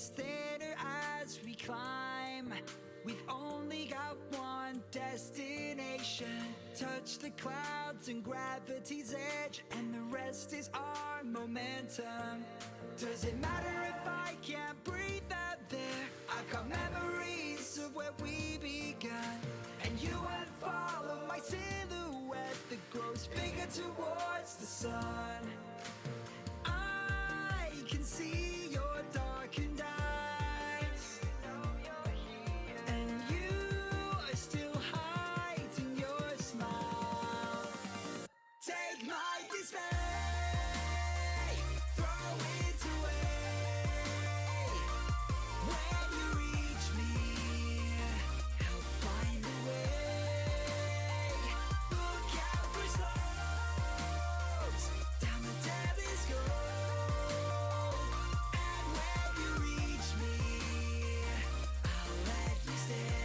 gets thinner as we climb. We've only got one destination. Touch the clouds and gravity's edge, and the rest is our momentum. Does it matter if I can't breathe out there? I've got memories of where we began, and you would follow my silhouette that grows bigger towards the sun. I can see your darkened eyes, and you are still hiding your smile. Take my dismay, throw it away. When you reach me, help find a way. Look out for slopes, down the telescope. And when you reach me, I'll let you stay.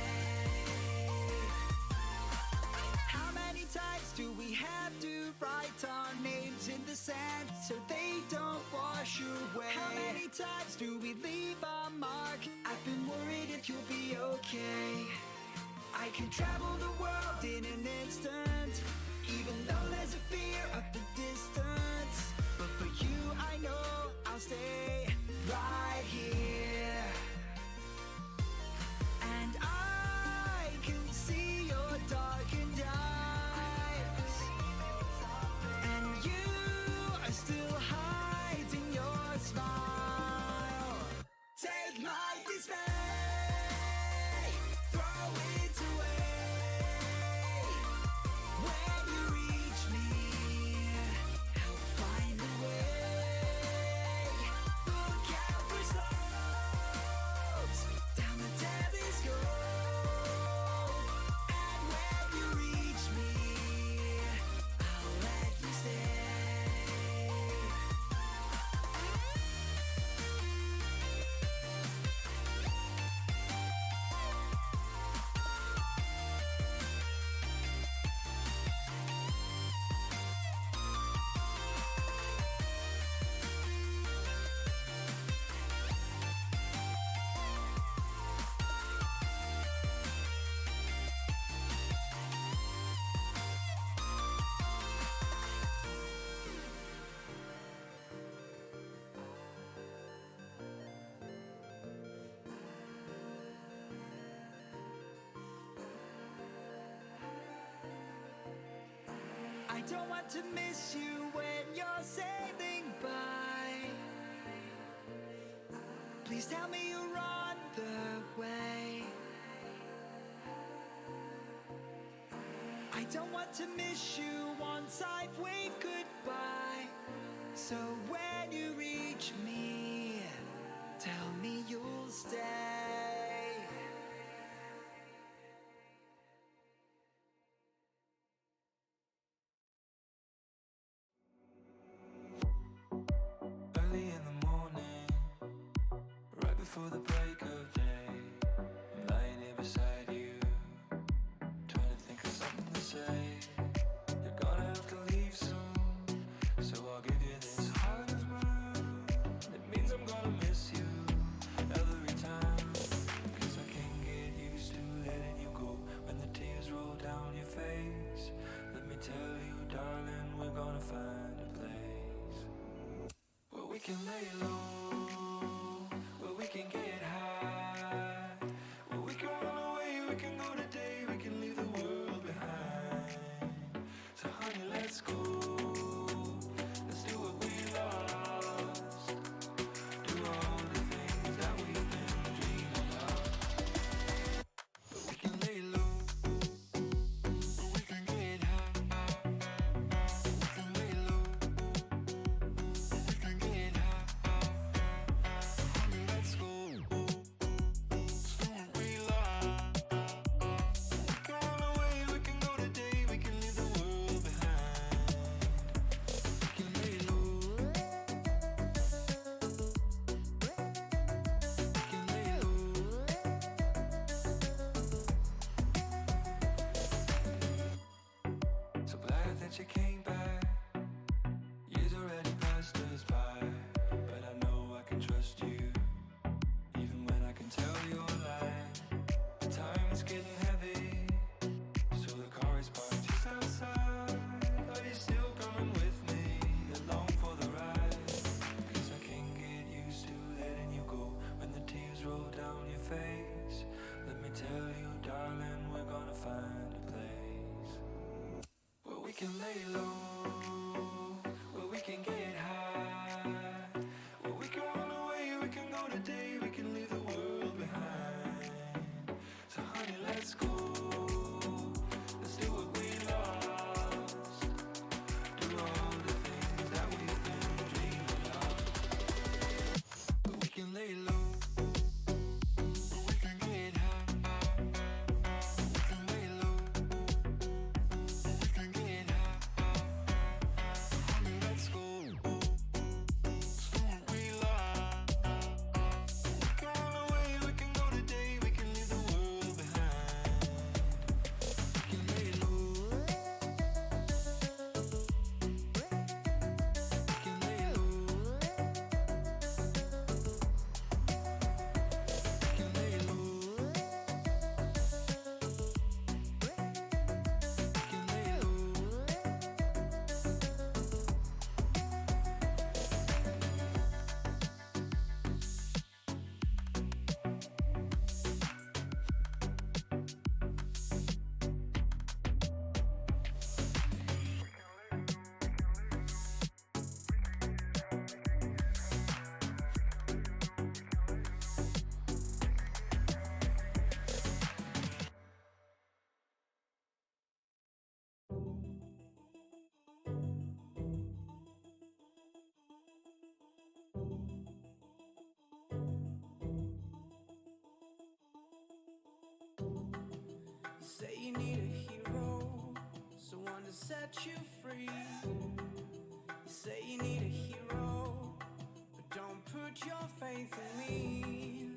How many times do we have to write our names in the sand so they don't wash away? How many times do we leave our mark? I've been worried if you'll be okay. I can travel the world in an instant, even though there's a fear of the distance. But for you, I know I'll stay right here. And I can see your darkened eyes, and you are still hiding your smile. Take my dismay, throw it away. When you reach me, help find a way. Look out for slopes, down the telescope. And when you reach me, I'll let you stay. I don't want to miss you when you're sailing by. Please tell me you're on the way. I don't want to miss you once I've waved goodbye. So when you reach me, tell me you'll stay. Early in the morning, right before the break of day, I'm lying here beside you, trying to think of something to say. You're gonna have to leave soon, so I'll give you this heart of mine. It means I'm gonna miss you every time, 'cause I can't get used to letting you go when the tears roll down your face. Let me tell you, darling, we're gonna find a place where we can lay low, where we can get high. Say you need a hero, someone to set you free. You say you need a hero, but don't put your faith in me.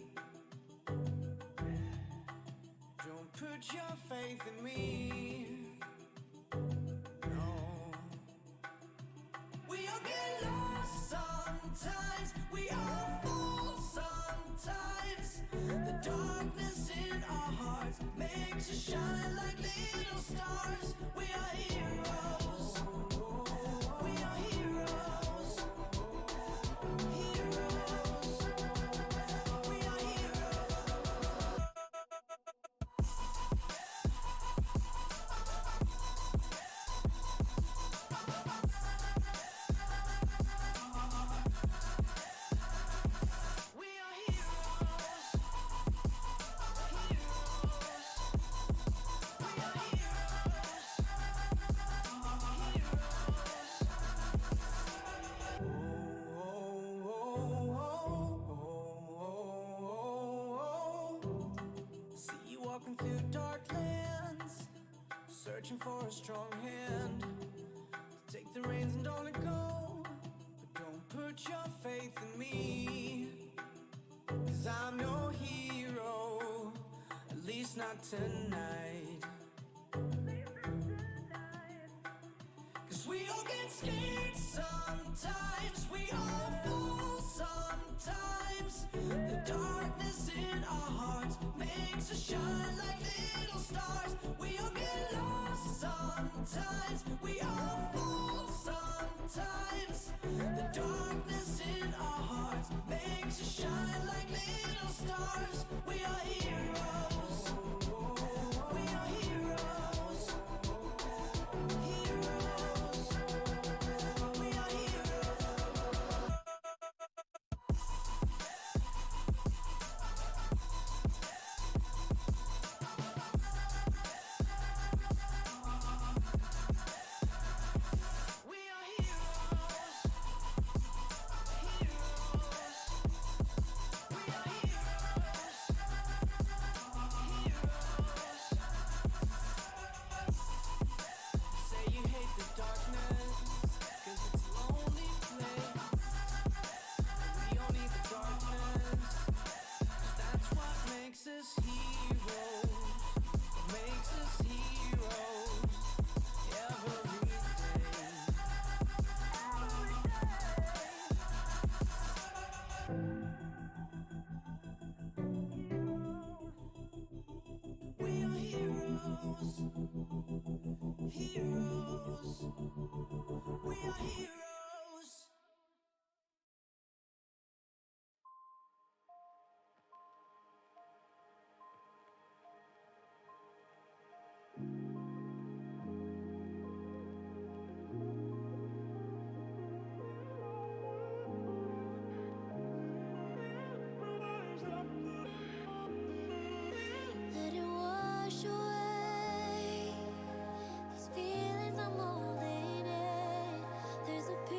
Don't put your faith in me. No. We all get lost sometimes, we all fall sometimes. The darkness in our hearts makes us shine like little stars. We are heroes. We are heroes. Heroes. We are heroes. We are heroes. See you walking through dark lands, searching for a strong hand. Take the reins and don't let go, but don't put your faith in me. 'Cause I'm no hero, at least not tonight. 'Cause we all get scared sometimes, we all fall sometimes. The darkness in our hearts makes us shine like little stars. We all get lost sometimes, we all fall sometimes. The darkness in our hearts makes us shine like little stars. We are heroes. We are heroes. Heroes. We are heroes. We are heroes. Heroes. We are heroes. Heroes. Say you hate the darkness, 'cause it's a lonely place. We all need the darkness, 'cause that's what makes us heroes. What makes us heroes every day. We are heroes. Heroes. We are heroes. Let it wash away these feelings I'm holding in. There's a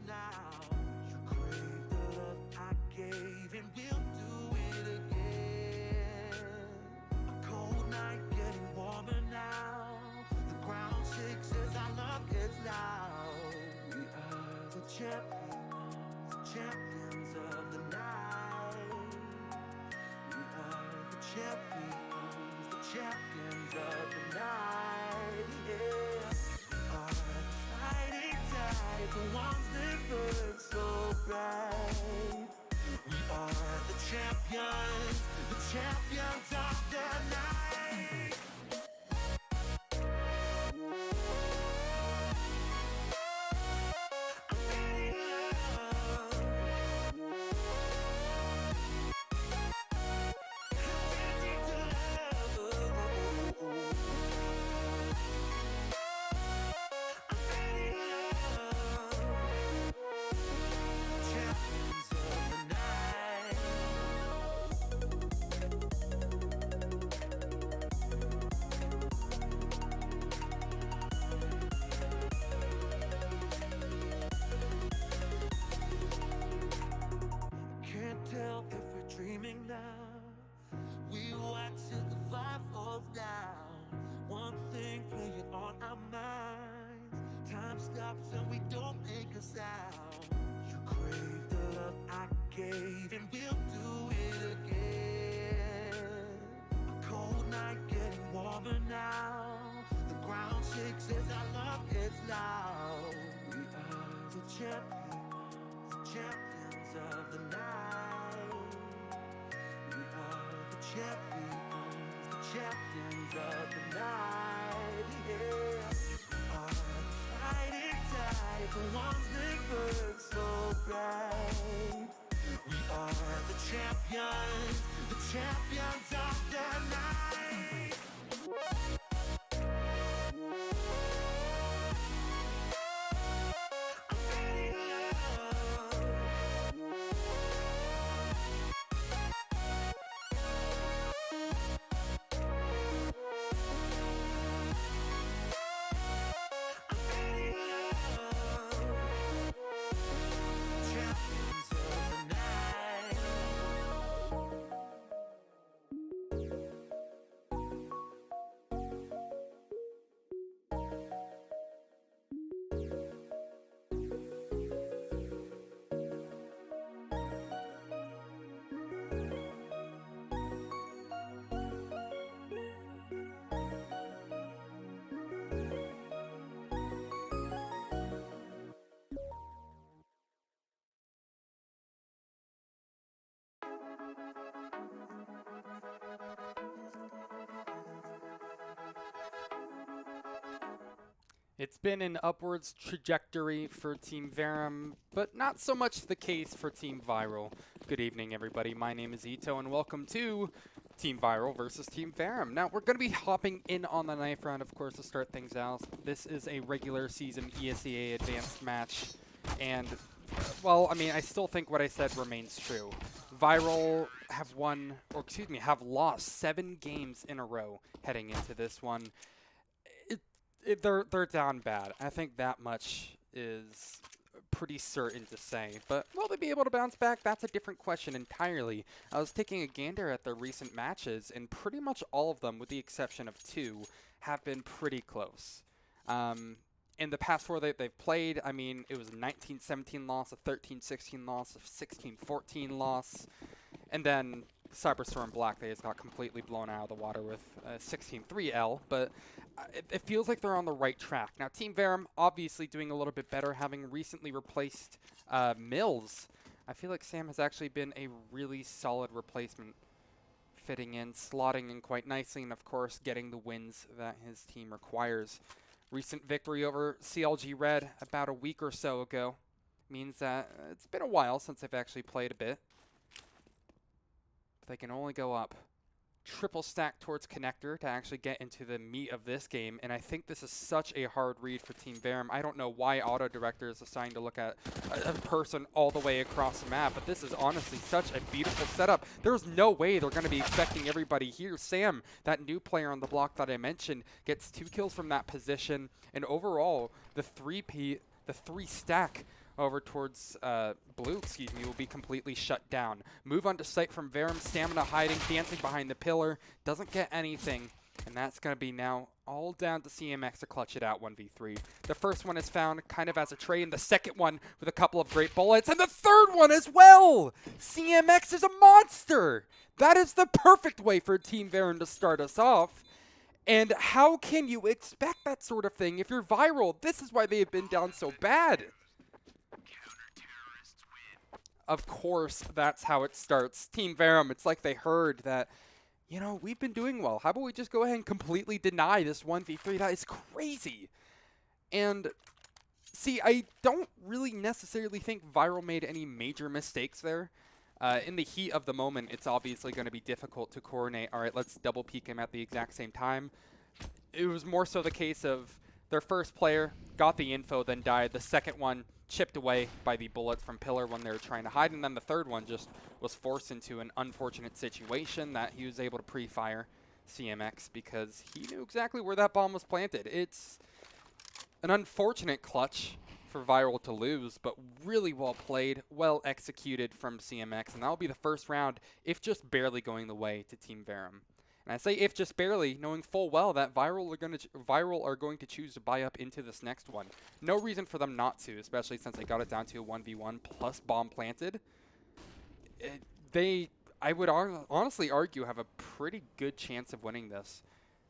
now. You crave the love I gave, and we'll do it again. A cold night getting warmer now. The ground shakes as our love gets loud. We are the champions of the night. We are the champions of the night. Yeah. We are the fighting tide, the ones that burn so bright. We are the champions of the night. Can't tell if we're dreaming now. We watch as the fire falls down. One thing playing on our minds. Time stops and we don't make a sound. You crave the love I gave, and we'll do it again. A cold night getting warmer now. The ground shakes as our love gets loud. We are the champions of the night. We are the champions of the night. Yeah. We are the fighting tide, the ones that burn so bright. We are the champions of the night. It's been an upwards trajectory for Team Verum, but not so much the case for Team Viral. Good evening, everybody. My name is Ito, and welcome to Team Viral versus Team Verum. Now, we're going to be hopping in on the knife round, of course, to start things out. This is a regular season ESEA advanced match, and, well, I mean, I still think what I said remains true. Viral have lost 7 games in a row heading into this one. They're down bad. I think that much is pretty certain to say. But will they be able to bounce back? That's a different question entirely. I was taking a gander at their recent matches, and pretty much all of them, with the exception of 2, have been pretty close. In the past 4 that they've played, I mean, it was a 19-17 loss, a 13-16 loss, a 16-14 loss, and then Cyberstorm Black Days got completely blown out of the water with a 16-3 L, but it feels like they're on the right track. Now, Team Verum obviously doing a little bit better, having recently replaced Mills. I feel like Sam has actually been a really solid replacement, fitting in, slotting in quite nicely, and of course getting the wins that his team requires. Recent victory over CLG Red about a week or so ago means that it's been a while since they've actually played a bit. They can only go up. Triple stack towards Connector to actually get into the meat of this game, and I think this is such a hard read for Team Verum. I don't know why Auto Director is assigned to look at a person all the way across the map, but this is honestly such a beautiful setup. There's no way they're going to be expecting everybody here. Sam, that new player on the block that I mentioned, gets 2 kills from that position, and overall, the 3 stack over towards blue, will be completely shut down. Move onto site from Verum, Stamina hiding, dancing behind the pillar, doesn't get anything, and that's going to be now all down to CMX to clutch it out 1v3. The first one is found kind of as a trade, and the second one with a couple of great bullets, and the third one as well! CMX is a monster! That is the perfect way for Team Verum to start us off. And how can you expect that sort of thing if you're Viral? This is why they have been down so bad. Of course, that's how it starts. Team Verum, it's like they heard that, you know, we've been doing well. How about we just go ahead and completely deny this 1v3? That is crazy. And see, I don't really necessarily think Viral made any major mistakes there. In the heat of the moment, it's obviously going to be difficult to coordinate. All right, let's double peek him at the exact same time. It was more so the case of their first player got the info, then died. The second one chipped away by the bullets from Pillar when they were trying to hide. And then the third one just was forced into an unfortunate situation that he was able to pre-fire CMX because he knew exactly where that bomb was planted. It's an unfortunate clutch for Viral to lose, but really well played, well executed from CMX, and that'll be the first round, if just barely going the way to Team Verum. And I say if just barely, knowing full well that Viral are going to choose to buy up into this next one. No reason for them not to, especially since they got it down to a 1v1 plus bomb planted. I would honestly argue, have a pretty good chance of winning this.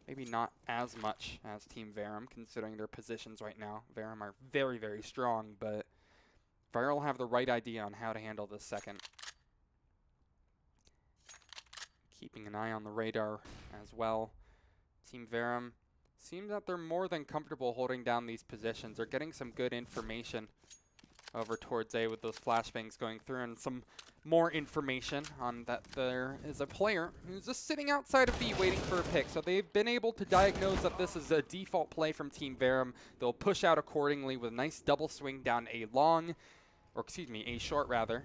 Maybe not as much as Team Verum, considering their positions right now. Verum are very, very strong, but Viral have the right idea on how to handle this second. Keeping an eye on the radar as well. Team Verum seems that they're more than comfortable holding down these positions. They're getting some good information over towards A with those flashbangs going through, and some more information on that there is a player who's just sitting outside of B waiting for a pick. So they've been able to diagnose that this is a default play from Team Verum. They'll push out accordingly with a nice double swing down A long, or excuse me, A short rather.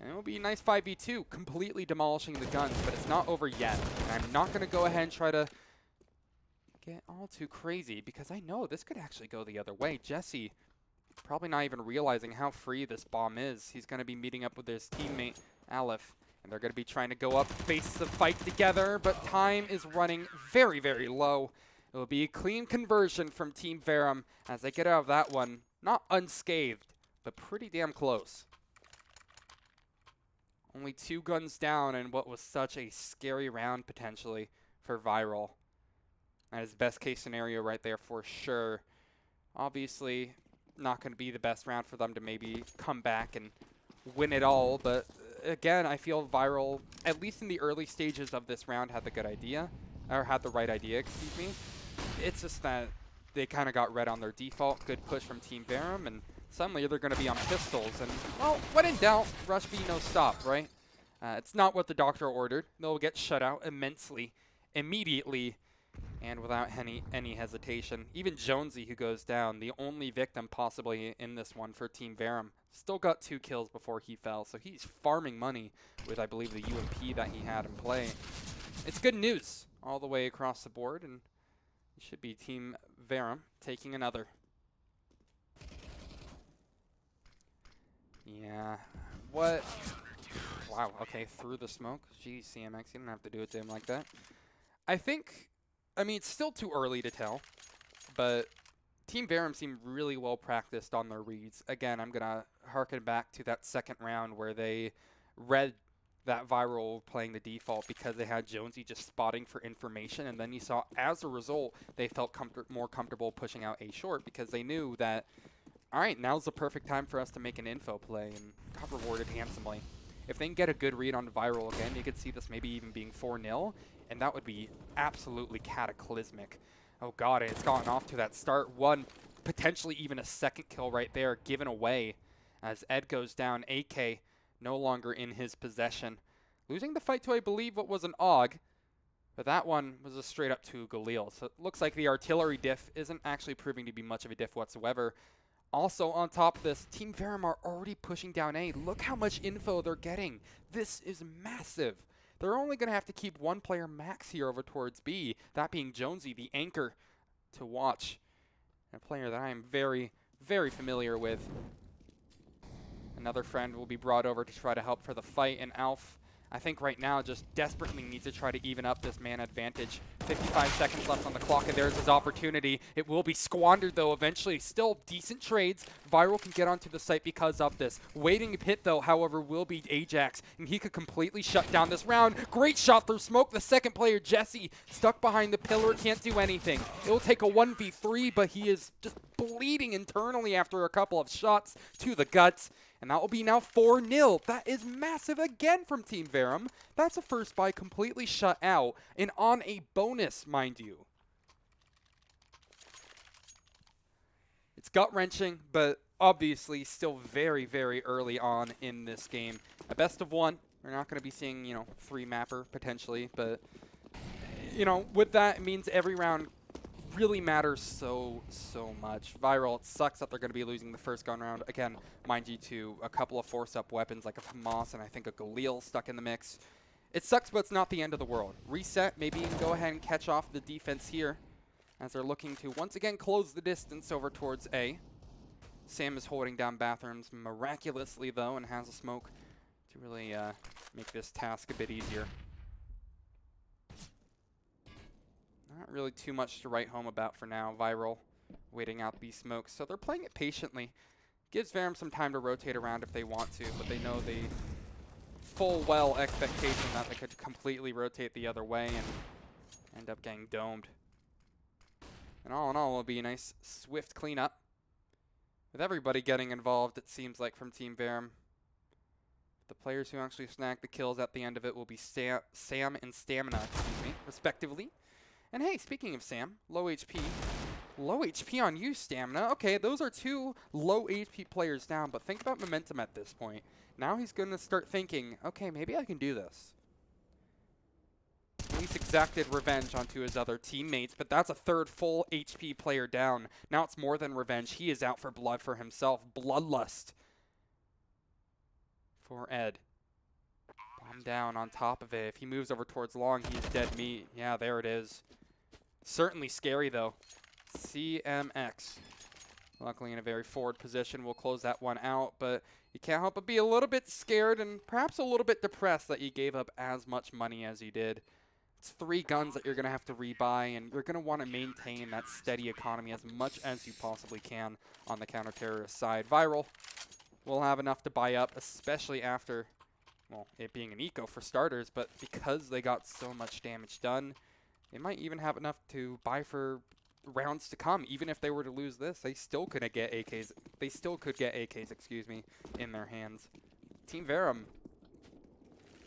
And it will be a nice 5v2, completely demolishing the guns, but it's not over yet. And I'm not going to go ahead and try to get all too crazy, because I know this could actually go the other way. Jesse probably not even realizing how free this bomb is. He's going to be meeting up with his teammate, Aleph, and they're going to be trying to go up, face the fight together, but time is running very, very low. It will be a clean conversion from Team Verum as they get out of that one, not unscathed, but pretty damn close. Only 2 guns down in what was such a scary round potentially for Viral. That is best case scenario right there for sure. Obviously, not going to be the best round for them to maybe come back and win it all, but again, I feel Viral, at least in the early stages of this round, had the good idea, or had the right idea, excuse me. It's just that they kind of got red on their default. Good push from Team Verum, and suddenly they're going to be on pistols, and, well, when in doubt, rush B, no stop, right? It's not what the doctor ordered. They'll get shut out immensely, immediately, and without any hesitation. Even Jonesy, who goes down, the only victim possibly in this one for Team Verum, still got 2 kills before he fell, so he's farming money with, I believe, the UMP that he had in play. It's good news all the way across the board, and it should be Team Verum taking another. Yeah, what? Wow, okay, through the smoke. Geez, CMX, you didn't have to do it to him like that. I mean, it's still too early to tell, but Team Verum seemed really well practiced on their reads. Again, I'm going to harken back to that second round where they read that Viral playing the default because they had Jonesy just spotting for information, and then you saw, as a result, they felt more comfortable pushing out A short because they knew that, all right, now's the perfect time for us to make an info play, and got rewarded handsomely. If they can get a good read on Viral again, you could see this maybe even being 4-0, and that would be absolutely cataclysmic. Oh god, and it's gotten off to that start. One, potentially even a second kill right there given away as Ed goes down. AK no longer in his possession. Losing the fight to, I believe, what was an AUG, but that one was a straight up to Galil. So it looks like the artillery diff isn't actually proving to be much of a diff whatsoever. Also, on top of this, Team Verum are already pushing down A. Look how much info they're getting. This is massive. They're only going to have to keep 1 player max here over towards B, that being Jonesy, the anchor to watch. A player that I am very, very familiar with. Another friend will be brought over to try to help for the fight, and Alf, I think right now, just desperately needs to try to even up this man advantage. 55 seconds left on the clock, and there's his opportunity. It will be squandered, though, eventually. Still decent trades. Viral can get onto the site because of this. Waiting pit, though, however, will be Ajax, and he could completely shut down this round. Great shot through smoke. The second player, Jesse, stuck behind the pillar, can't do anything. It will take a 1v3, but he is just bleeding internally after a couple of shots to the guts. And that will be now 4-0. That is massive again from Team Verum. That's a first buy completely shut out, and on a bonus, mind you. It's gut-wrenching, but obviously still very, very early on in this game. A best of one. We're not going to be seeing, 3-mapper potentially, but, with that, it means every round really matters so much. Viral, it sucks that they're going to be losing the first gun round. Again, mind you, to a couple of force-up weapons like a Hamas and I think a Galil stuck in the mix. It sucks, but it's not the end of the world. Reset, maybe you can go ahead and catch off the defense here as they're looking to once again close the distance over towards A. Sam is holding down bathrooms miraculously, though, and has a smoke to really make this task a bit easier. Not really too much to write home about for now. Viral waiting out these smokes. So they're playing it patiently. Gives Verum some time to rotate around if they want to, but they know the full well expectation that they could completely rotate the other way and end up getting domed. And all in all, it'll be a nice swift cleanup. With everybody getting involved, it seems like, from Team Verum. The players who actually snag the kills at the end of it will be Sam and Stamina, respectively. And hey, speaking of Sam, low HP. Low HP on you, Stamina. Okay, those are two low HP players down, but think about momentum at this point. Now he's going to start thinking, okay, maybe I can do this. He's exacted revenge onto his other teammates, but that's a third full HP player down. Now it's more than revenge. He is out for blood for himself. Bloodlust for Ed. Bomb down on top of it. If he moves over towards long, he's dead meat. Yeah, there it is. Certainly scary, though. CMX. Luckily in a very forward position. We'll close that one out, but you can't help but be a little bit scared and perhaps a little bit depressed that you gave up as much money as you did. It's 3 guns that you're going to have to rebuy, and you're going to want to maintain that steady economy as much as you possibly can on the counter-terrorist side. Viral will have enough to buy up, especially after, well, it being an eco for starters, but because they got so much damage done, they might even have enough to buy for rounds to come. Even if they were to lose this, they still could get AKs. They still could get AKs, excuse me, in their hands. Team Verum.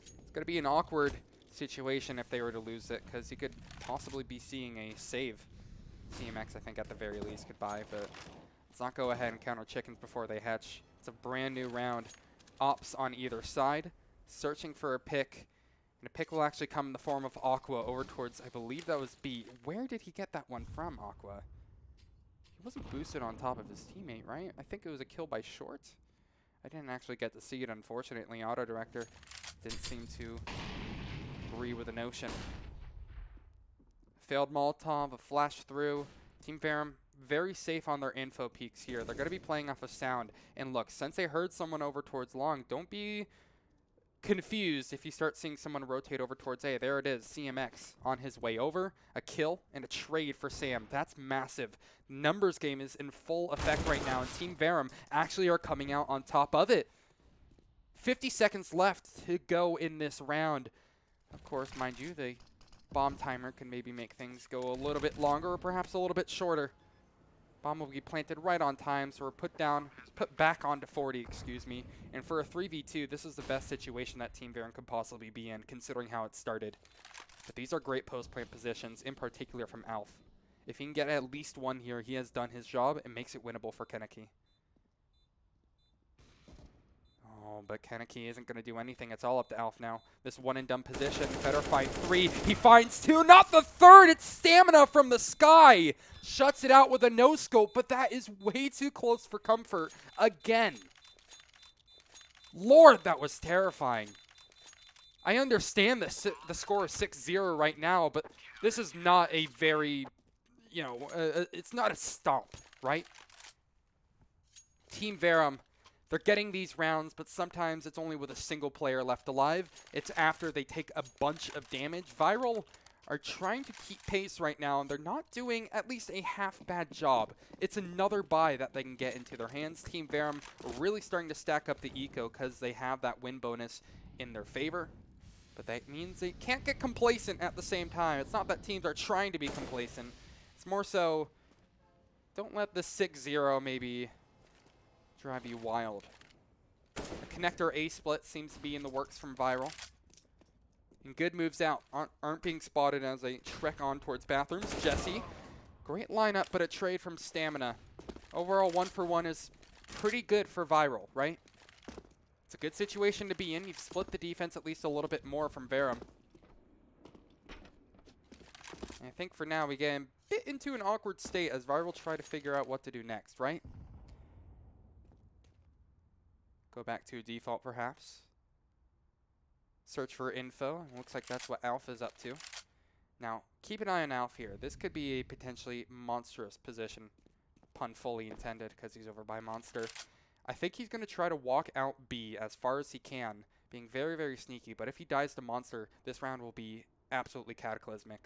It's going to be an awkward situation if they were to lose it, because you could possibly be seeing a save. CMX, I think, at the very least could buy, but let's not go ahead and counter chickens before they hatch. It's a brand new round. Ops on either side, searching for a pick. And a pick will actually come in the form of Aqua over towards, I believe that was B. Where did he get that one from, Aqua? He wasn't boosted on top of his teammate, right? I think it was a kill by Short. I didn't actually get to see it, unfortunately. Auto Director didn't seem to agree with the notion. Failed Molotov, a flash through. Team Verum very safe on their info peaks here. They're going to be playing off of sound. And look, since they heard someone over towards long, don't be confused if you start seeing someone rotate over towards A. There it is, CMX on his way over, a kill and a trade for Sam. That's massive. Numbers game is in full effect right now, and Team Verum actually are coming out on top of it. 50 seconds left to go in this round. Of course, mind you, the bomb timer can maybe make things go a little bit longer or perhaps a little bit shorter. Bomb will be planted right on time, so we're put back onto 40, excuse me. And for a 3v2, this is the best situation that Team Verum could possibly be in, considering how it started. But these are great post-plant positions, in particular from Alf. If he can get at least one here, he has done his job and makes it winnable for Kaneki. Oh, but Kaneki isn't going to do anything. It's all up to Alf now. This one-and-done position. Better find 3. He finds 2. Not the 3rd. It's Stamina from the sky. Shuts it out with a no-scope, but that is way too close for comfort again. Lord, that was terrifying. I understand the score is 6-0 right now, but this is not a very, it's not a stomp, right? Team Verum, They're getting these rounds, but sometimes it's only with a single player left alive. It's after they take a bunch of damage. Viral are trying to keep pace right now, and they're not doing at least a half-bad job. It's another buy that they can get into their hands. Team Verum are really starting to stack up the eco because they have that win bonus in their favor. But that means they can't get complacent at the same time. It's not that teams are trying to be complacent. It's more so, don't let the 6-0 maybe drive you wild. A connector A-split seems to be in the works from Viral. And good moves out aren't being spotted as they trek on towards bathrooms. Jesse, great lineup, but a trade from Stamina. Overall, 1-for-1 is pretty good for Viral, right? It's a good situation to be in. You've split the defense at least a little bit more from Verum. And I think for now we get a bit into an awkward state as Viral try to figure out what to do next, right? Go back to default perhaps. Search for info. It looks like that's what Alpha is up to. Now, keep an eye on Alpha here. This could be a potentially monstrous position. Pun fully intended because he's over by Monster. I think he's going to try to walk out B as far as he can, being very, very sneaky. But if he dies to Monster, this round will be absolutely cataclysmic.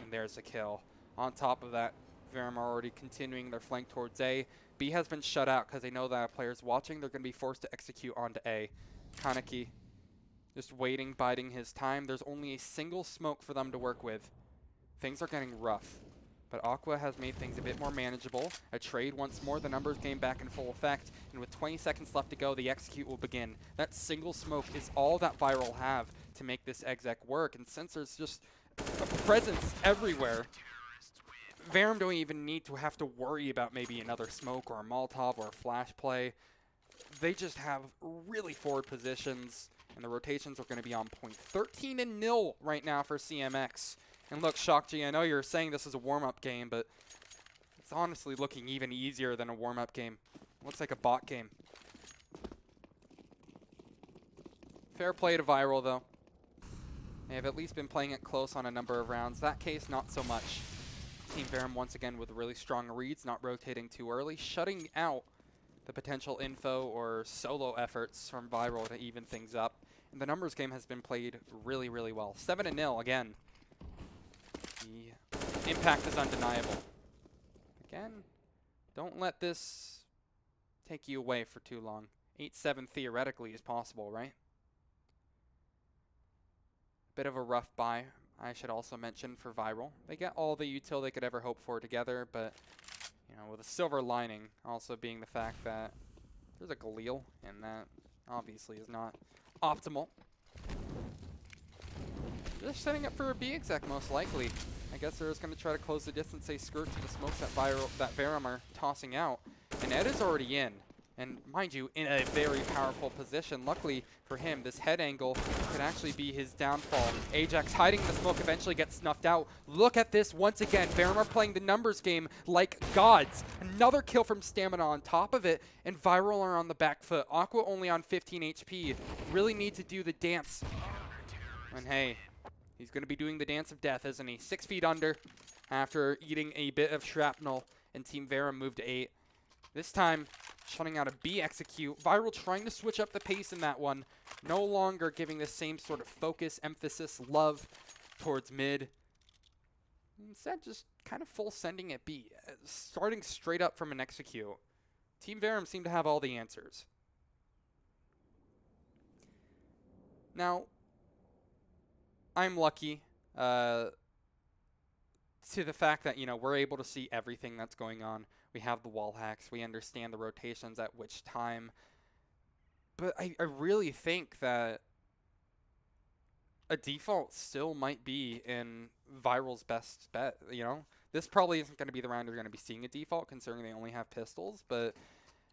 And there's a kill. On top of that, Verum are already continuing their flank towards A. B has been shut out because they know that a player's watching. They're going to be forced to execute onto A. Kaneki just waiting, biding his time. There's only a single smoke for them to work with. Things are getting rough. But Aqua has made things a bit more manageable. A trade once more, the numbers game back in full effect. And with 20 seconds left to go, the execute will begin. That single smoke is all that Viral have to make this exec work. And since there's just a presence everywhere, Verum don't even need to have to worry about maybe another smoke or a Molotov or a flash play. They just have really forward positions, and the rotations are going to be on point. 13-0 right now for CMX. And look, Shockg, I know you're saying this is a warm-up game, but it's honestly looking even easier than a warm-up game. Looks like a bot game. Fair play to Viral, though. They have at least been playing it close on a number of rounds. That case, not so much. Team Verum once again with really strong reads, not rotating too early, shutting out the potential info or solo efforts from Viral to even things up. And the numbers game has been played really, really well. 7-0 again. The impact is undeniable. Again, don't let this take you away for too long. 8-7 theoretically is possible, right? Bit of a rough buy, I should also mention, for Viral. They get all the util they could ever hope for together, but you know, with a silver lining also being the fact that there's a Galil, and that obviously is not optimal. They're setting up for a B exec most likely. I guess they're just going to try to close the distance, say skirt to the smokes that Verum are tossing out. And Ed is already in. And mind you, in a very powerful position. Luckily for him, this head angle could actually be his downfall. Ajax hiding in the smoke eventually gets snuffed out. Look at this once again. Verum are playing the numbers game like gods. Another kill from Stamina on top of it. And Viral are on the back foot. Aqua only on 15 HP. Really need to do the dance. And hey, he's going to be doing the dance of death, isn't he? 6 feet under after eating a bit of shrapnel. And Team Verum moved to 8. This time, shutting out a B execute. Viral trying to switch up the pace in that one. No longer giving the same sort of focus, emphasis, love towards mid. Instead, just kind of full sending at B. Starting straight up from an execute. Team Verum seem to have all the answers. Now, I'm lucky to the fact that, you know, we're able to see everything that's going on. We have the wall hacks. We understand the rotations at which time. But I really think that a default still might be in Viral's best bet, you know? This probably isn't going to be the round you're going to be seeing a default, considering they only have pistols. But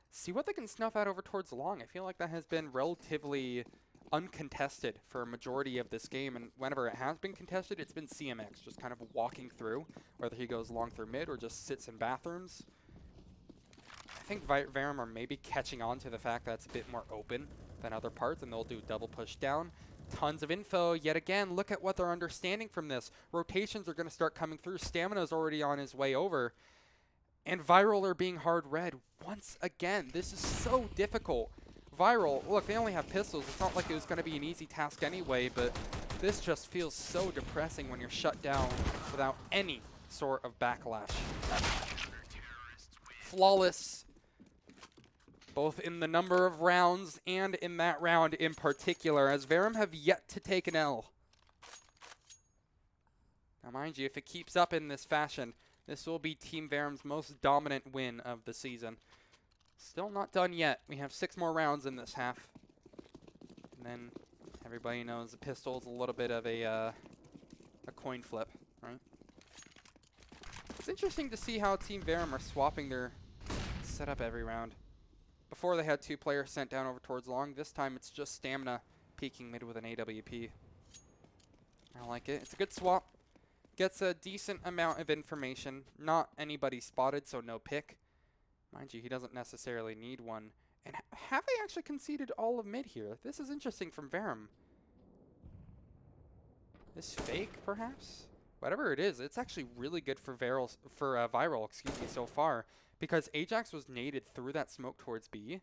see what they can snuff out over towards long. I feel like that has been relatively uncontested for a majority of this game, and whenever it has been contested, it's been CMX just kind of walking through, whether he goes long through mid or just sits in bathrooms. I think Verum are maybe catching on to the fact that it's a bit more open than other parts, and they'll do double push down. Tons of info yet again. Look at what they're understanding from this. Rotations are going to start coming through. Stamina's already on his way over, and Viral are being hard read. once again. This is so difficult. Viral, look, they only have pistols. It's not like it was going to be an easy task anyway, but this just feels so depressing when you're shut down without any sort of backlash. Flawless, both in the number of rounds and in that round in particular, as Verum have yet to take an L. Now, mind you, if it keeps up in this fashion, this will be Team Verum's most dominant win of the season. Still not done yet. We have 6 more rounds in this half. And then everybody knows the pistol is a little bit of a coin flip, right? It's interesting to see how Team Verum are swapping their setup every round. Before they had 2 players sent down over towards long. This time it's just Stamina peeking mid with an AWP. I like it. It's a good swap. Gets a decent amount of information. Not anybody spotted, so no pick. Mind you, he doesn't necessarily need one. And have they actually conceded all of mid here? This is interesting from Verum. This fake, perhaps? Whatever it is, it's actually really good for Viral, so far. Because Ajax was naded through that smoke towards B.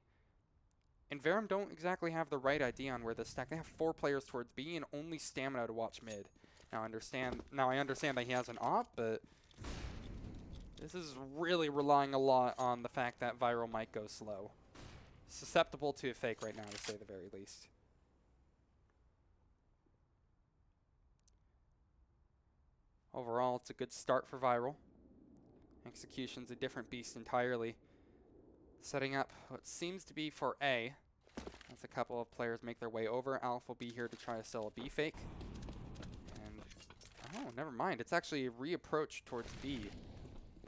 And Verum don't exactly have the right idea on where to stack. They have 4 players towards B and only Stamina to watch mid. Now I understand that he has an op, but this is really relying a lot on the fact that Viral might go slow. Susceptible to a fake right now, to say the very least. Overall, it's a good start for Viral. Execution's a different beast entirely. Setting up what seems to be for A. As a couple of players make their way over, Alpha will be here to try to sell a B fake. Oh, never mind. It's actually a reapproach towards B.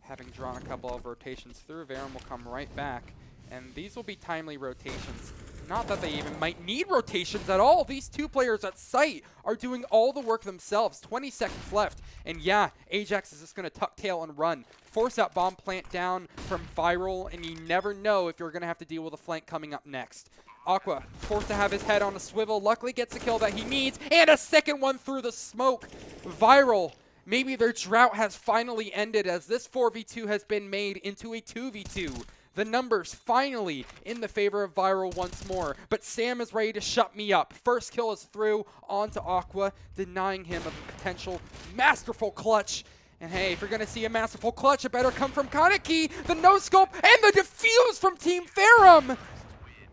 Having drawn a couple of rotations through, Verum will come right back. And these will be timely rotations. Not that they even might need rotations at all. These 2 players at site are doing all the work themselves. 20 seconds left. And yeah, Ajax is just going to tuck tail and run. Force that bomb plant down from Viral, and you never know if you're going to have to deal with a flank coming up next. Aqua, forced to have his head on a swivel, luckily gets the kill that he needs, and a second one through the smoke. Viral, maybe their drought has finally ended as this 4v2 has been made into a 2v2. The numbers finally in the favor of Viral once more, but Sam is ready to shut me up. First kill is through onto Aqua, denying him a potential masterful clutch. And hey, if you're going to see a masterful clutch, it better come from Kaneki, the no-scope, and the defuse from Team Verum.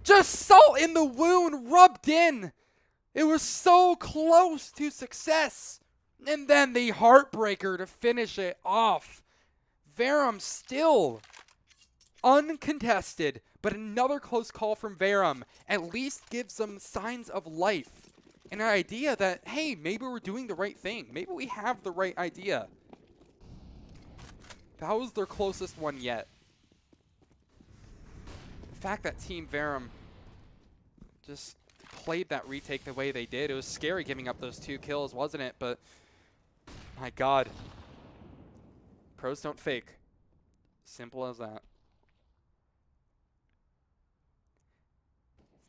Just salt in the wound rubbed in. It was so close to success. And then the heartbreaker to finish it off. Verum still uncontested, but another close call from Verum at least gives them signs of life. And an idea that, hey, maybe we're doing the right thing. Maybe we have the right idea. That was their closest one yet. The fact that Team Verum just played that retake the way they did, it was scary giving up those 2 kills, wasn't it? But my God, pros don't fake. Simple as that.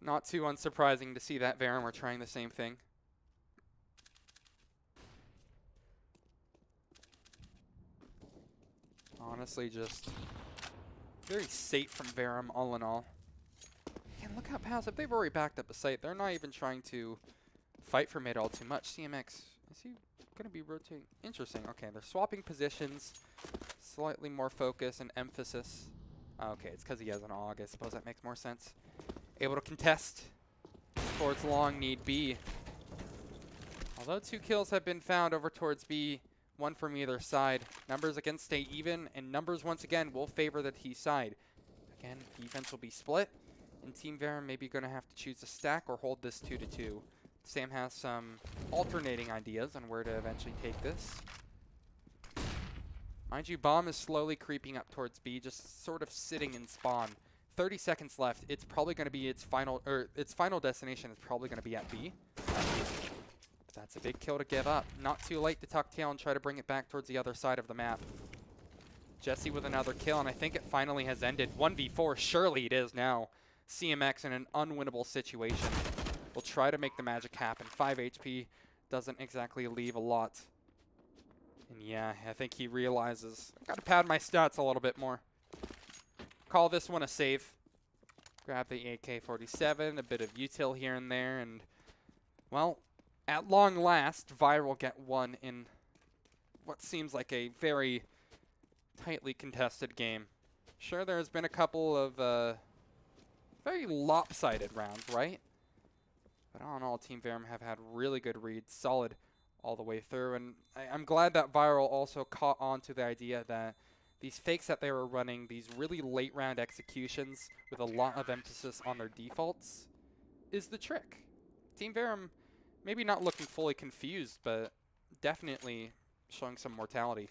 Not too unsurprising to see that Verum are trying the same thing. Honestly, just very safe from Verum all in all. And look how passive. They've already backed up a site. They're not even trying to fight for mid all too much. CMX, is he going to be rotating? Interesting. Okay, they're swapping positions. Slightly more focus and emphasis. Okay, it's because he has an AUG. I suppose that makes more sense. Able to contest towards long, need B. Although 2 kills have been found over towards B, 1 from either side. Numbers again stay even, and numbers once again will favor the T side. Again, defense will be split, and Team Verum may be going to have to choose a stack or hold this 2-2. Sam has some alternating ideas on where to eventually take this. Mind you, bomb is slowly creeping up towards B, just sort of sitting in spawn. 30 seconds left. It's probably going to be its final destination is probably going to be at B. That's a big kill to give up. Not too late to tuck tail and try to bring it back towards the other side of the map. Jesse with another kill, and I think it finally has ended. 1v4, surely it is now. CMX in an unwinnable situation. Will try to make the magic happen. 5 HP doesn't exactly leave a lot. And yeah, I think he realizes, I've got to pad my stats a little bit more. call this one a save. Grab the AK-47, a bit of util here and there, and, well, at long last, Viral get one in what seems like a very tightly contested game. Sure, there's been a couple of very lopsided rounds, right? But all in all, Team Verum have had really good reads, solid all the way through, and I'm glad that Viral also caught on to the idea that these fakes that they were running, these really late round executions with a lot of emphasis on their defaults, is the trick. Team Verum maybe not looking fully confused, but definitely showing some mortality.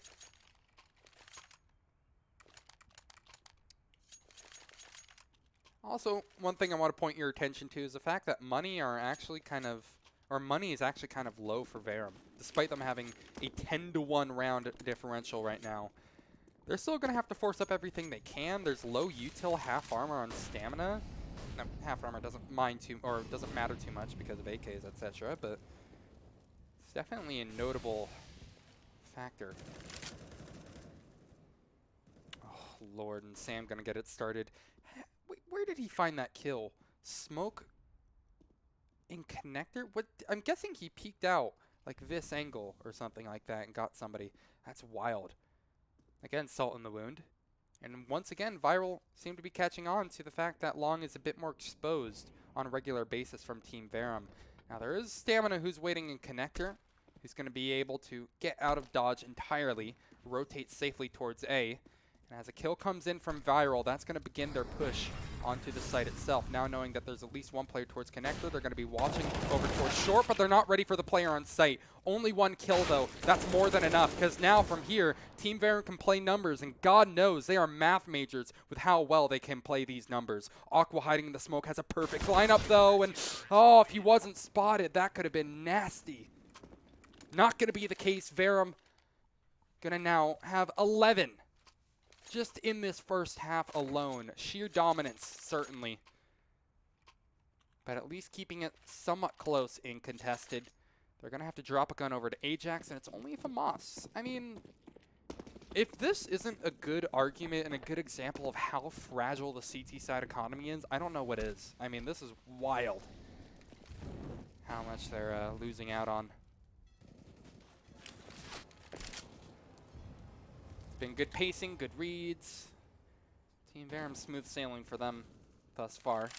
Also, one thing I want to point your attention to is the fact that money is actually kind of low for Verum, despite them having a 10-to-1 round differential right now. They're still going to have to force up everything they can. There's low util, half armor on stamina. No, half armor doesn't matter too much because of AKs, etc. But it's definitely a notable factor. Oh Lord, and Sam gonna get it started. Wait, where did he find that kill? Smoke in connector? What? I'm guessing he peeked out like this angle or something like that and got somebody. That's wild. Again, salt in the wound. And once again, Viral seemed to be catching on to the fact that Long is a bit more exposed on a regular basis from Team Verum. Now there is Stamina who's waiting in connector, who's going to be able to get out of dodge entirely, rotate safely towards A. And as a kill comes in from Viral, that's going to begin their push onto the site itself. Now knowing that there's at least one player towards connector, they're going to be watching over towards short, but they're not ready for the player on site. Only one kill though. That's more than enough, because now from here, Team Verum can play numbers, and God knows they are math majors with how well they can play these numbers. Aqua hiding in the smoke has a perfect lineup though, and oh, if he wasn't spotted, that could have been nasty. Not going to be the case. Verum going to now have 11. Just in this first half alone. Sheer dominance, certainly. But at least keeping it somewhat close in contested. They're going to have to drop a gun over to Ajax, and it's only if a Moss. I mean, if this isn't a good argument and a good example of how fragile the CT side economy is, I don't know what is. I mean, this is wild. How much they're losing out on. Been good pacing, good reads. Team Verum smooth sailing for them thus far.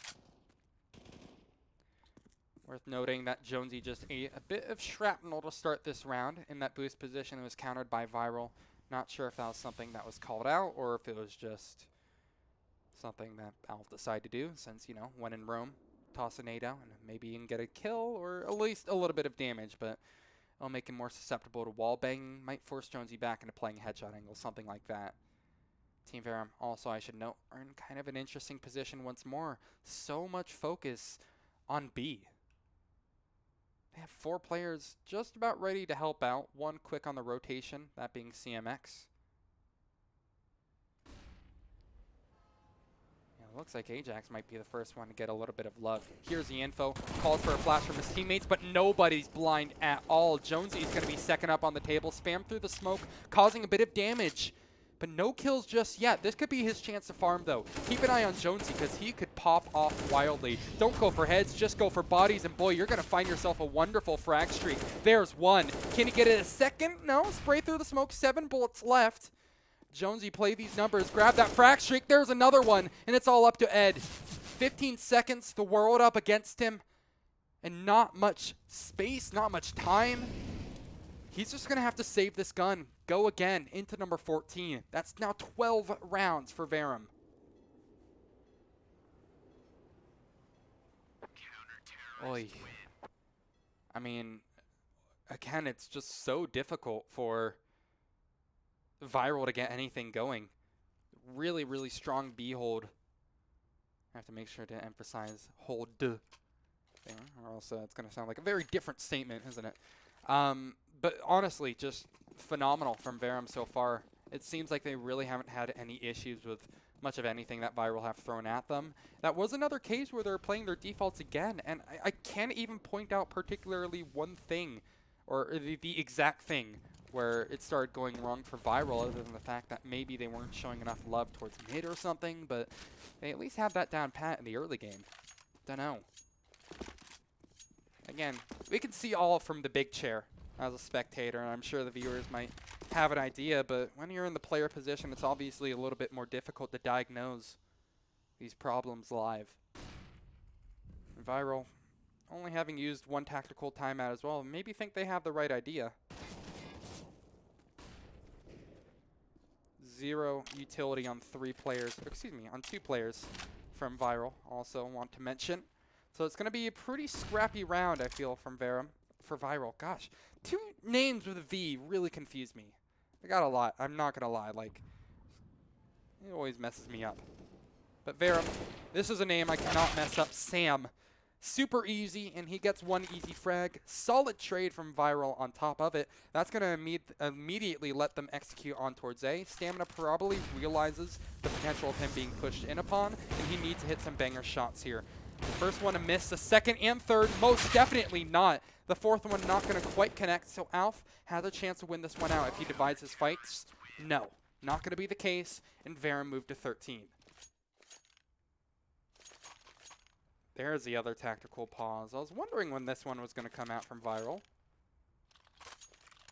Worth noting that Jonesy just ate a bit of shrapnel to start this round in that boost position. It was countered by Viral. Not sure if that was something that was called out or if it was just something that Valve decided to do since, you know, when in Rome, toss a nade out and maybe you can get a kill or at least a little bit of damage, but it'll make him more susceptible to wall banging, might force Jonesy back into playing headshot angles, something like that. Team Verum also, I should note, are in kind of an interesting position once more. So much focus on B. They have 4 players just about ready to help out. One quick on the rotation, that being CMX. Looks like Ajax might be the first one to get a little bit of love. Here's the info. Calls for a flash from his teammates, but nobody's blind at all. Jonesy's going to be second up on the table. Spam through the smoke, causing a bit of damage. But no kills just yet. This could be his chance to farm, though. Keep an eye on Jonesy, because he could pop off wildly. Don't go for heads, just go for bodies. And boy, you're going to find yourself a wonderful frag streak. There's one. Can he get it a second? No. Spray through the smoke. 7 bullets left. Jonesy, play these numbers, grab that frag streak, there's another one, and it's all up to Ed. 15 seconds, the world up against him, and not much space, not much time. He's just going to have to save this gun, go again into number 14. That's now 12 rounds for Verum. Oy. I mean, again, it's just so difficult for Viral to get anything going. Really, really strong B hold. I have to make sure to emphasize hold there, or else it's going to sound like a very different statement, isn't it? But honestly, just phenomenal from Verum so far. It seems like they really haven't had any issues with much of anything that Viral have thrown at them. That was another case where they're playing their defaults again, and I can't even point out particularly one thing, or the exact thing, where it started going wrong for Viral, other than the fact that maybe they weren't showing enough love towards mid or something, but they at least had that down pat in the early game. Dunno. Again, we can see all from the big chair as a spectator, and I'm sure the viewers might have an idea, but when you're in the player position, it's obviously a little bit more difficult to diagnose these problems live. Viral, only having used one tactical timeout as well, maybe think they have the right idea. Zero utility on on 2 players from Viral, also want to mention. So it's going to be a pretty scrappy round, I feel, from Verum. For Viral, gosh, 2 names with a V really confused me. I got a lot, I'm not going to lie, like, it always messes me up. But Verum, this is a name I cannot mess up. Sam. Super easy, and he gets 1 easy frag. Solid trade from Viral on top of it. That's going to immediately let them execute on towards A. Stamina probably realizes the potential of him being pushed in upon, and he needs to hit some banger shots here. The first one to miss, the second and third, most definitely not. The fourth one not going to quite connect, so Alf has a chance to win this one out if he divides his fights. No, not going to be the case, and Verum moved to 13. There's the other tactical pause. I was wondering when this one was going to come out from Viral.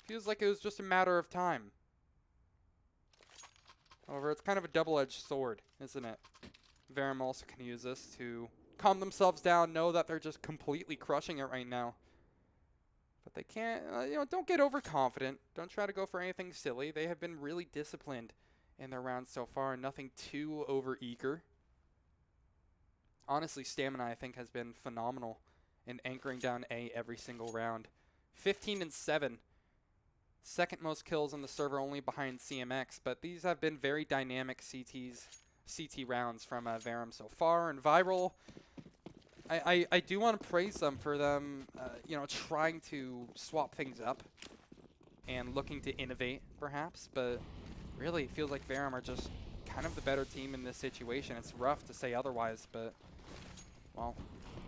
Feels like it was just a matter of time. However, it's kind of a double-edged sword, isn't it? Verum also can use this to calm themselves down, know that they're just completely crushing it right now. But they can't, don't get overconfident. Don't try to go for anything silly. They have been really disciplined in their rounds so far, and nothing too over-eager. Honestly, Stamina, I think, has been phenomenal in anchoring down A every single round. 15 and 7. Second most kills on the server, only behind CMX, but these have been very dynamic CT rounds from Verum so far. And Viral, I do want to praise them for them, trying to swap things up and looking to innovate, perhaps. But really, it feels like Verum are just kind of the better team in this situation. It's rough to say otherwise, but, well,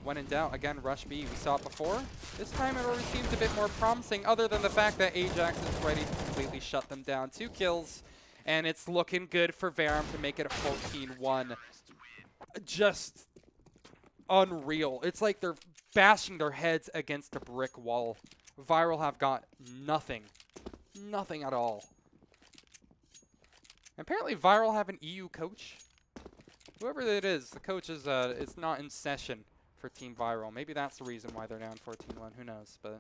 when in doubt, again, rush B. We saw it before. This time it already seems a bit more promising, other than the fact that Ajax is ready to completely shut them down. 2 kills, and it's looking good for Verum to make it a 14-1. Just unreal. It's like they're bashing their heads against a brick wall. Viral have got nothing. Nothing at all. Apparently Viral have an EU coach. Whoever it is, the coach is not in session for Team Viral. Maybe that's the reason why they're down 14-1. Who knows? But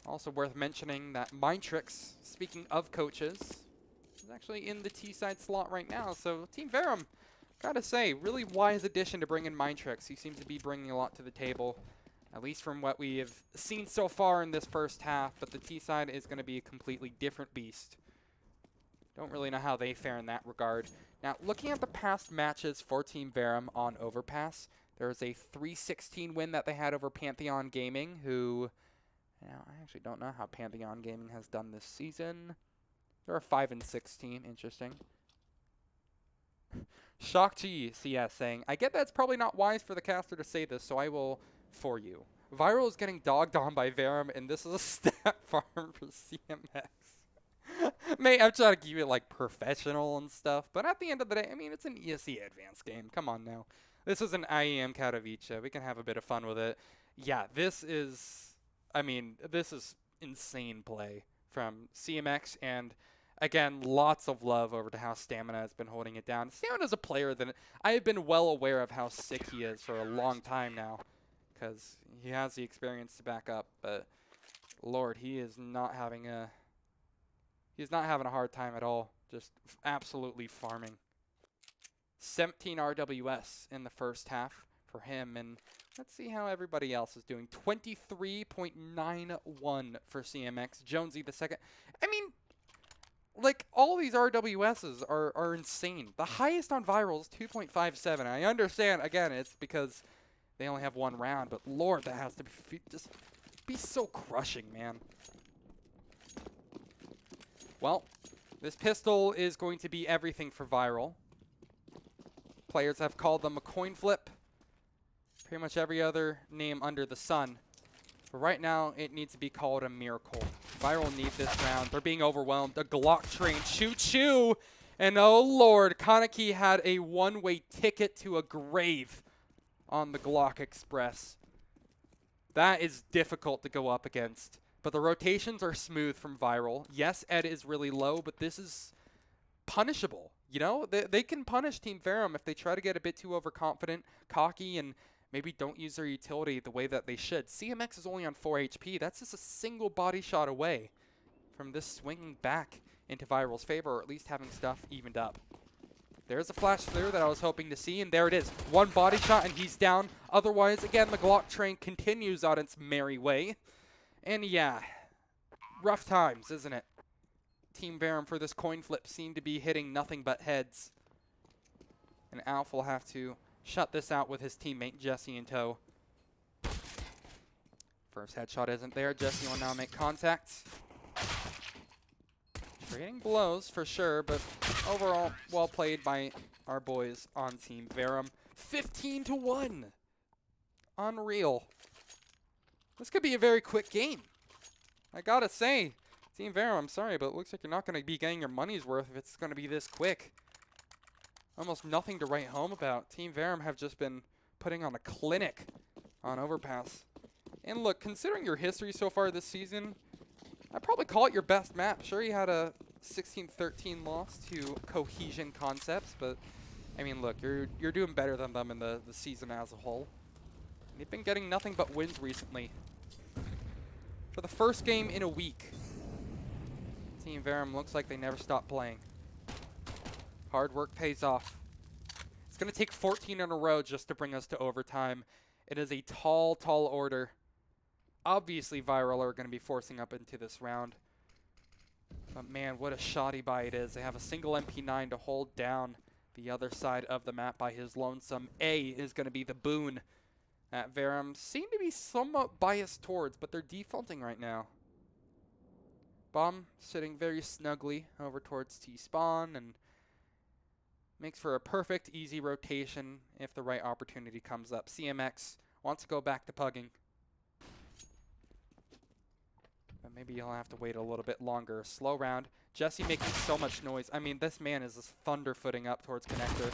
also worth mentioning that Mindtrix, speaking of coaches, is actually in the T-side slot right now. So Team Verum, gotta say, really wise addition to bring in Mindtrix. He seems to be bringing a lot to the table, at least from what we have seen so far in this first half. But the T-side is going to be a completely different beast. Don't really know how they fare in that regard. Now, looking at the past matches for Team Verum on Overpass, there was a 3-16 win that they had over Pantheon Gaming, who, I actually don't know how Pantheon Gaming has done this season. They're a 5-6 team. Interesting. Shock to CS saying, I get that it's probably not wise for the caster to say this, so I will for you. Viral is getting dogged on by Verum, and this is a stat farm for CMX. Mate, I'm trying to keep it like professional and stuff, but at the end of the day, I mean, it's an ESEA advanced game. Come on now. This is an IEM Katowice. We can have a bit of fun with it. Yeah, this is insane play from CMX, and again, lots of love over to how Stamina has been holding it down. Stamina is a player that I have been well aware of how sick he is for a long time now, because he has the experience to back up, but Lord, he is not having a hard time at all. Just absolutely farming. 17 RWS in the first half for him, and let's see how everybody else is doing. 23.91 for CMX. Jonesy the second. I mean, like, all these RWSs are insane. The highest on Viral is 2.57. I understand, again, it's because they only have one round, but Lord, that has to be so crushing, man. Well, this pistol is going to be everything for Viral. Players have called them a coin flip. Pretty much every other name under the sun But right now, it needs to be called a miracle. Viral need this round. They're being overwhelmed. A Glock train. Choo-choo! And oh, Lord, Kaneki had a one-way ticket to a grave on the Glock Express. That is difficult to go up against. But the rotations are smooth from Viral. Yes, Ed is really low, but this is punishable. You know, they can punish Team Verum if they try to get a bit too overconfident, cocky, and maybe don't use their utility the way that they should. CMX is only on 4 HP. That's just a single body shot away from this swinging back into Viral's favor, or at least having stuff evened up. There's a flash through that I was hoping to see, and there it is. One body shot, and he's down. Otherwise, again, the Glock train continues on its merry way. And yeah, rough times, isn't it? Team Verum for this coin flip seem to be hitting nothing but heads. And Alf will have to shut this out with his teammate Jesse in tow. First headshot isn't there. Jesse will now make contact. Trading blows for sure, but overall, well played by our boys on Team Verum. 15-1. Unreal. This could be a very quick game. I gotta say, Team Verum, I'm sorry, but it looks like you're not going to be getting your money's worth if it's going to be this quick. Almost nothing to write home about. Team Verum have just been putting on a clinic on Overpass. And look, considering your history so far this season, I'd probably call it your best map. Sure, you had a 16-13 loss to Cohesion Concepts, but I mean, look, you're doing better than them in the season as a whole. And they've been getting nothing but wins recently. For the first game in a week, Team Verum looks like they never stopped playing. Hard work pays off. It's going to take 14 in a row just to bring us to overtime. It is a tall, tall order. Obviously, Viral are going to be forcing up into this round. But man, what a shoddy buy it is. They have a single MP9 to hold down the other side of the map by his lonesome. A is going to be the boon that Verum seem to be somewhat biased towards, but they're defaulting right now. Bomb sitting very snugly over towards T-spawn and makes for a perfect, easy rotation if the right opportunity comes up. CMX wants to go back to pugging. But maybe you'll have to wait a little bit longer. Slow round. Jesse making so much noise. I mean, this man is just thunderfooting up towards connector.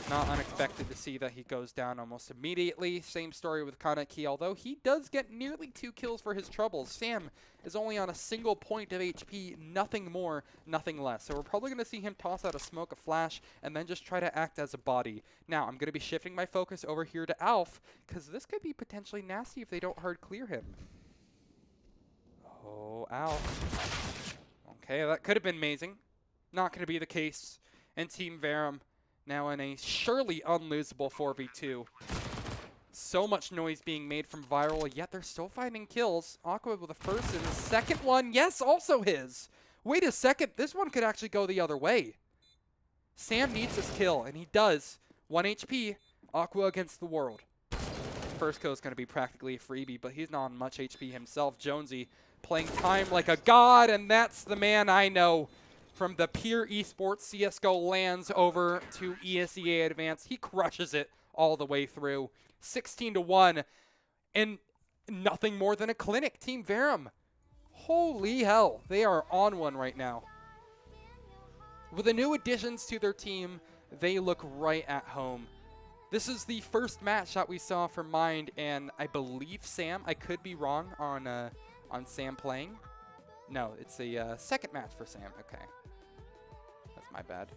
Not unexpected to see that he goes down almost immediately. Same story with Kaneki, although he does get nearly 2 kills for his troubles. Sam is only on a single point of HP, nothing more, nothing less. So we're probably going to see him toss out a smoke, a flash, and then just try to act as a body. Now, I'm going to be shifting my focus over here to Alf, because this could be potentially nasty if they don't hard clear him. Oh, Alf. Okay, that could have been amazing. Not going to be the case. And Team Verum now in a surely unlosable 4v2. So much noise being made from Viral, yet they're still finding kills. Aqua with the first and the second one. Yes, also his. Wait a second. This one could actually go the other way. Sam needs this kill, and he does. 1 HP. Aqua against the world. First kill is going to be practically a freebie, but he's not on much HP himself. Jonesy playing time like a god, and that's the man I know. From the pure esports CSGO lands over to ESEA Advanced. He crushes it all the way through. 16-1 and nothing more than a clinic. Team Verum. Holy hell. They are on one right now. With the new additions to their team, they look right at home. This is the first match that we saw for Mind, and I believe Sam. I could be wrong on Sam playing. No, it's the second match for Sam. Okay. That's my bad.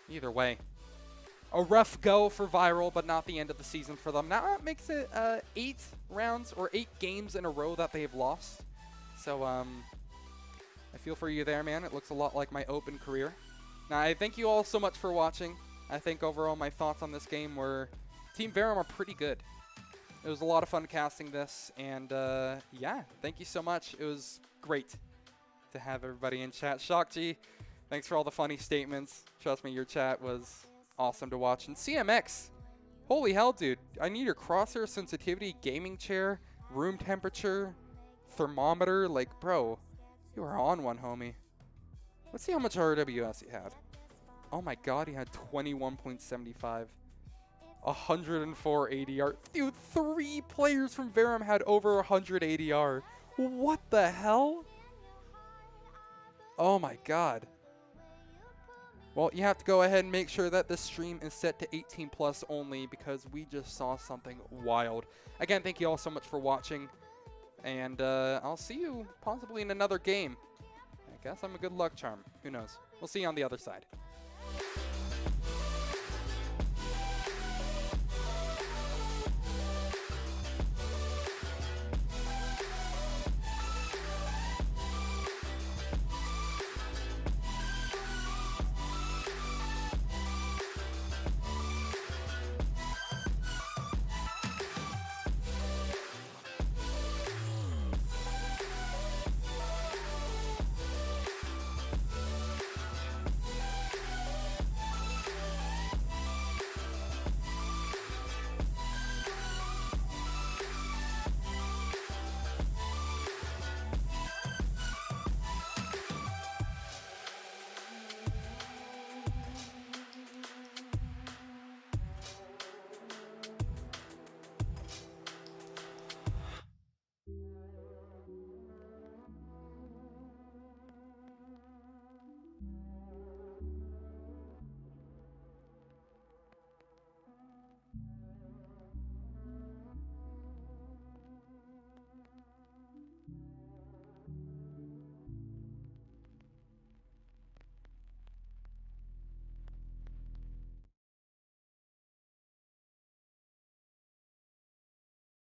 Either way, a rough go for Viral, but not the end of the season for them. Now that makes it 8 rounds or 8 games in a row that they've lost. So I feel for you there, man. It looks a lot like my open career. Now, I thank you all so much for watching. I think overall my thoughts on this game were Team Verum are pretty good. It was a lot of fun casting this, and yeah, thank you so much. It was great to have everybody in chat. Shockg, thanks for all the funny statements. Trust me, your chat was awesome to watch. And CMX, holy hell, dude. I need your crosshair sensitivity, gaming chair, room temperature, thermometer. Like, bro, you are on one, homie. Let's see how much RWS he had. Oh my god, he had 21.75. 104 ADR. Dude, 3 players from Verum had over 100 ADR. What the hell? Oh my god. Well, you have to go ahead and make sure that the stream is set to 18 plus only because we just saw something wild. Again, thank you all so much for watching. And I'll see you possibly in another game. I guess I'm a good luck charm. Who knows? We'll see you on the other side.